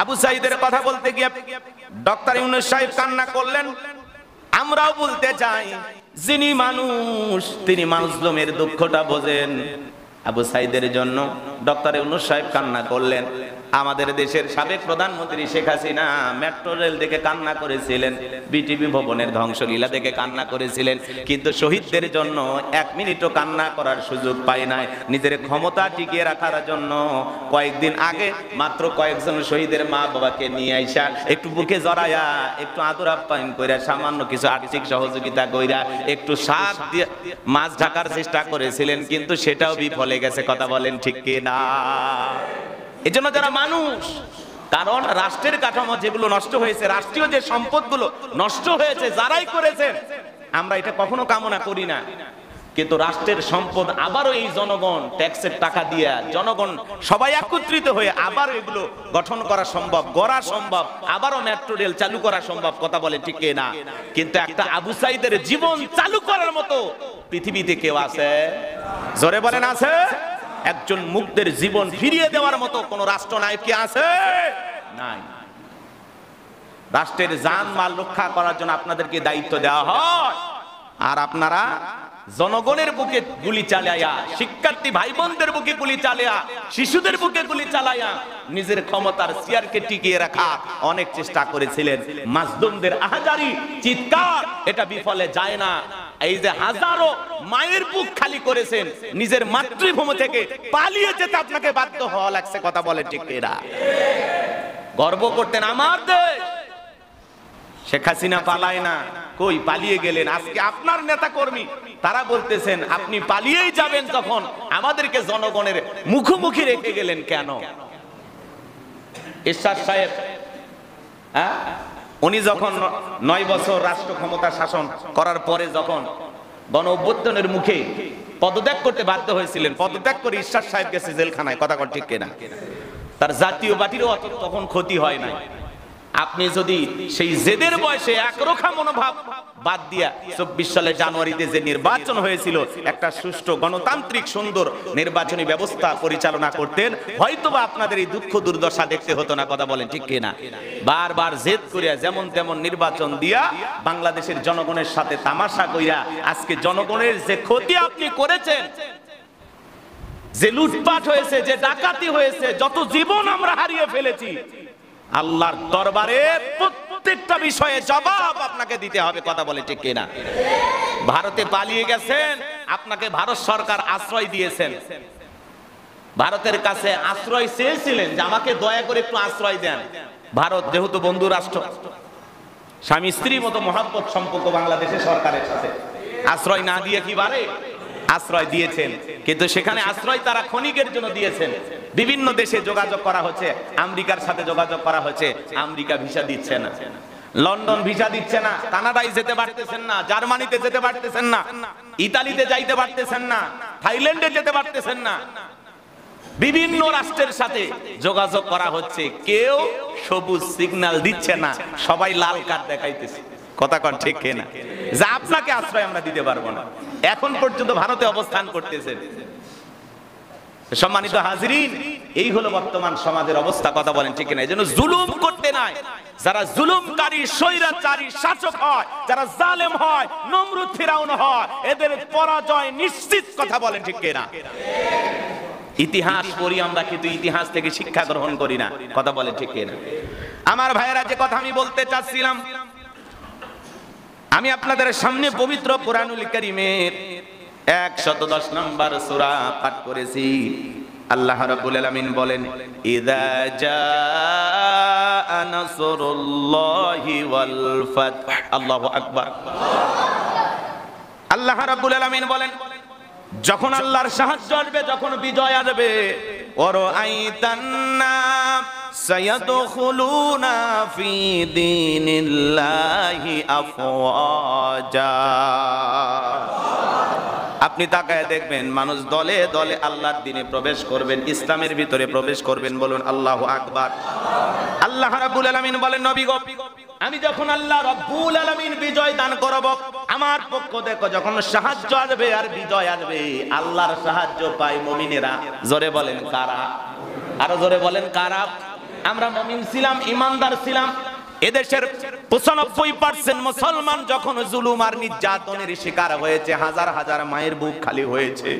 আবু সাঈদের কথা বলতে গিয়ে ডক্টর ইউনূস সাহেব কান্না করলেন। আমরাও বলতে চাই, যিনি মানুষ তিনি মাজলুমের দুঃখটা বোঝেন। আবু সাঈদের জন্য ডক্টর ইউনূস সাহেব কান্না করলেন। আমাদের দেশের সাবেক প্রধানমন্ত্রী শেখ হাসিনা মেট্রো রেল দেখে কান্না করেছিলেন, বিটিভি ভবনের ধ্বংসলীলা দেখে কান্না করেছিলেন, কিন্তু শহীদদের জন্য এক মিনিটও কান্না করার সুযোগ পায় নাই। নিজের ক্ষমতা টিকিয়ে রাখার জন্য কয়েকদিন আগে মাত্র কয়েকজন শহীদের মা বাবাকে নিয়ে আইসা একটু বুকে জড়াইয়া, একটু আদর আপ্যায়ন কইরা, সামান্য কিছু আর্থিক সহযোগিতা কইরা, একটু সাথ দিয়ে মাছ ঢাকার চেষ্টা করেছিলেন, কিন্তু সেটাও বিফলে গেছে। কথা বলেন ঠিক কি না? এজন্য যারা মানুষ, কারণ রাষ্ট্রের কাঠামো যেগুলো নষ্ট হয়েছে, রাষ্ট্রীয় যে সম্পদগুলো নষ্ট হয়েছে যারাই করেছেন, আমরা এটা কখনো কামনা করি না, কিন্তু রাষ্ট্রের সম্পদ আবারও এই জনগণ ট্যাক্সের টাকা দিয়ে, জনগণ সবাই একত্রিত হয়ে আবার এগুলো গঠন করা সম্ভব, গড়া সম্ভব, আবারও মেট্রো রেল চালু করা সম্ভব। কথা বলে ঠিক না? কিন্তু একটা আবু সাঈদের জীবন চালু করার মতো পৃথিবীতে কেউ আছে? জোরে বলেন আছে? একজন মুগ্ধের জীবন ফিরিয়ে দেওয়ার মতো কোন রাষ্ট্রনায়ক কি আছে? নাই। রাষ্ট্রের জানমাল রক্ষা করার জন্য আপনাদেরকে দায়িত্ব দেওয়া হয়, আর আপনারা জনগণের বুকে গুলি চালাইয়া, শিক্ষার্থী ভাই বোনদের বুকে গুলি চালাইয়া, শিশুদের বুকে গুলি চালাইয়া নিজের ক্ষমতার চেয়ারকে টিকিয়ে রাখা অনেক চেষ্টা করেছিলেন। মাজলুমদের আহাজারি চিৎকার এটা বিফলে যায় না। এই যে হাজারো মায়ের বুক খালি করেছেন, নিজের মাতৃভূমি থেকে পালিয়ে যেতে আপনাকে বাধ্য হওয়া লাগছে। কথা বলে ঠিক এরা গর্ব করতেন আমার দেশ। শেখ হাসিনা পালায় না, কই পালিয়ে গেলেন? আজকে আপনার নেতা কর্মী তারা বলতেছেন আপনি পালিয়েই যাবেন, যখন আমাদেরকে জনগণের মুখোমুখি রেখে গেলেন কেন? এরশাদ সাহেব, উনি যখন 9 বছর রাষ্ট্র ক্ষমতা শাসন করার পরে যখন গণ অভ্যুত্থানের মুখে পদত্যাগ করতে বাধ্য হয়েছিলেন, পদত্যাগ করে এরশাদ সাহেব গেছে জেলখানায়। কথা কন ঠিক কিনা? তার জাতীয় পার্টিরও তখন ক্ষতি হয় নাই। আপনি যদি সেই জেদের বয়সে একরোখা মনোভাব বাদ দিয়া 24 সালের জানুয়ারিতে যে নির্বাচন হয়েছিল, একটা সুষ্ঠু গণতান্ত্রিক সুন্দর নির্বাচনী ব্যবস্থা পরিচালনা করতেন, হয়তোবা আপনাদের এই দুঃখ দুর্দশা দেখতে হতো না। কথা বলেন ঠিক কিনা? বারবার জেদ করিয়া যেমন তেমন নির্বাচন দিয়া বাংলাদেশের জনগণের সাথে তামাশা কইরা আজকে জনগণের যে ক্ষতি আপনি করেছেন, যে লুটপাট হয়েছে, যে ডাকাতি হয়েছে, যত জীবন আমরা হারিয়ে ফেলেছি, আল্লাহর দরবারে প্রত্যেকটা বিষয়ে জবাব আপনাকে দিতে হবে। কথা বলে ঠিক কিনা? ভারতে পালিয়ে গেছেন, আপনাকে ভারত সরকার আশ্রয় দিয়েছেন, ভারতের কাছে আশ্রয় চেয়েছিলেন যে আমাকে দয়া করে একটু আশ্রয় দেন। ভারত যেহেতু বন্ধু রাষ্ট্র, স্বামী স্ত্রীর মতো মহাব্বত সম্পর্ক বাংলাদেশের সরকারের সাথে, আশ্রয় না দিয়ে কি পারে? আশ্রয় দিয়েছেন, কিন্তু সেখানে আশ্রয় তারা ক্ষণিকের জন্য দিয়েছেন। বিভিন্ন দেশে যোগাযোগ করা হচ্ছে, আমেরিকার সাথে যোগাযোগ করা হচ্ছে, আমেরিকা ভিসা দিচ্ছে না, লন্ডন ভিসা দিচ্ছে না, কানাডায় যেতে পারতেছেন না, জার্মানিতে যেতে পারতেছেন না, ইতালিতে যাইতে পারতেছেন না, থাইল্যান্ডে যেতে পারতেছেন না। বিভিন্ন রাষ্ট্রের সাথে যোগাযোগ করা হচ্ছে, কেউ সবুজ সিগন্যাল দিচ্ছে না, সবাই লাল কার্ড দেখাইতেছে। কথা কন ঠিক কিনা? যে আপনাকে আশ্রয় আমরা দিতে পারবো না, এখন পর্যন্ত ভারতে অবস্থান করতেছেন। সম্মানিত হাজিরিন, এই হলো বর্তমান সমাজের অবস্থা। কথা বলেন ঠিক কিনা? এজন্য জুলুম করতে নাই। যারা জুলুমকারী, স্বৈরাচারী শাসক হয়, যারা জালেম হয়, নমরুদ ফিরাউন হয়, এদের পরাজয় নিশ্চিত। কথা বলেন ঠিক কিনা? ইতিহাস পড়ি আমরা, কিন্তু ইতিহাস থেকে শিক্ষা গ্রহণ করি না। কথা বলেন ঠিক কিনা? আমার ভাইয়েরা, যে কথা আমি বলতে চাচ্ছিলাম, আমি আপনাদের সামনে পবিত্র কোরআনুল কারীমের 110 নম্বর সূরা পাঠ করেছি। আল্লাহ রাব্বুল আলামিন বলেন, ইযা জাআ নাসরুল্লাহি ওয়াল ফাতহ। আল্লাহু আকবার। আল্লাহ রাব্বুল আলামিন বলেন, যখন আল্লাহর সাহায্য আসবে, যখন বিজয় আসবে, ওয়ারাআইতান নাস সায়াদখুলুনা ফি দীনিল্লাহি আফওয়াজা। আপনি তাকায় দেখবেন, মানুষ দলে দলে আল্লাহর দ্বীনে প্রবেশ করবেন, ইসলামের ভিতরে প্রবেশ করবেন। বলুন আল্লাহু আকবার। আল্লাহ রাব্বুল আলামিন বলেন, নবী গো, আমি যখন আল্লাহ রাব্বুল আলামিন বিজয় দান করব, আমার পক্ষ থেকে যখন সাহায্য আসবে আর বিজয় আসবে, আল্লাহর সাহায্য পায় মুমিনেরা। জোরে বলেন কারা? আরো জোরে বলেন কারা? আমরা মুমিন ছিলাম, ইমানদার ছিলাম। এদেশের 95% মুসলমান যখন জুলুম আর নির্যাতনের শিকার হয়েছে, হাজার হাজার মায়ের বুক খালি হয়েছে,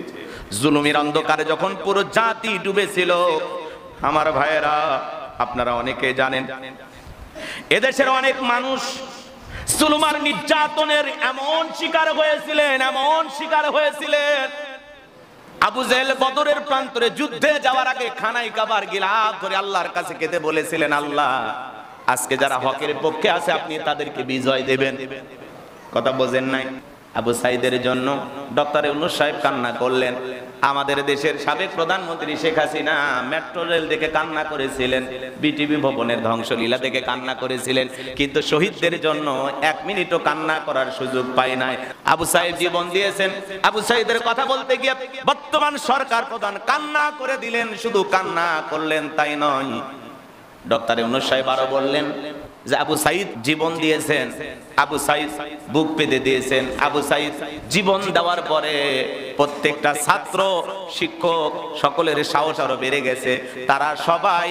জুলুমের অন্ধকারে যখন পুরো জাতি ডুবেছিল, আমার ভাইয়েরা আপনারা অনেকে জানেন এদেশের অনেক মানুষ জুলুম আর নির্যাতনের এমন শিকার হয়েছিলেন। আবু জেহেল বদরের প্রান্তরে যুদ্ধে যাওয়ার আগে খানায় কাবার গিলাফ ধরে আল্লাহর কাছে কেঁদে বলেছিলেন, আল্লাহ আজকে যারা হকের পক্ষে আছে আপনি তাদেরকে বিজয় দেবেন। কথা বোঝেন নাই? আবু সাইদের জন্য ডক্টর ইউনূস সাহেব কান্না করলেন। আমাদের দেশের সাবেক প্রধানমন্ত্রী শেখ হাসিনা মেট্রো রেল দেখে কান্না করেছিলেন, বিটিভি ভবনের ধ্বংসলীলা দেখে কান্না করেছিলেন, কিন্তু শহীদদের জন্য এক মিনিটও কান্না করার সুযোগ পায় নাই। আবু সাইদ জীবন দিয়েছেন। আবু সাইদের কথা বলতে গিয়ে বর্তমান সরকার প্রধান কান্না করে দিলেন। শুধু কান্না করলেন তাই নয়, ডক্টর ইউনূস সাহেব আরো বললেন যে আবু সাইদ জীবন দিয়েছেন, আবু সাইদ বুক পেতে দিয়েছেন। আবু সাইদ জীবন দেওয়ার পরে প্রত্যেকটা ছাত্র শিক্ষক সকলের সাহস আরো বেড়ে গেছে, তারা সবাই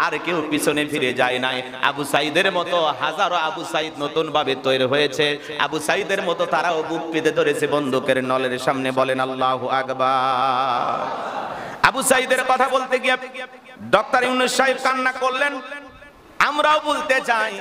আর কেউ পিছনে ফিরে যায় নাই। আবু সাইদের মতো হাজারো আবু সাইদ নতুন ভাবে তৈরি হয়েছে। আবু সাইদের মতো তারাও বুক পেতে ধরেছে বন্দুকের নলের সামনে। বলেন আল্লাহু আকবার। আবু সাইদের কথা বলতে গিয়ে ডক্টর ইউনূস সাহেব কান্না করলেন। আমরাও বলতে চাই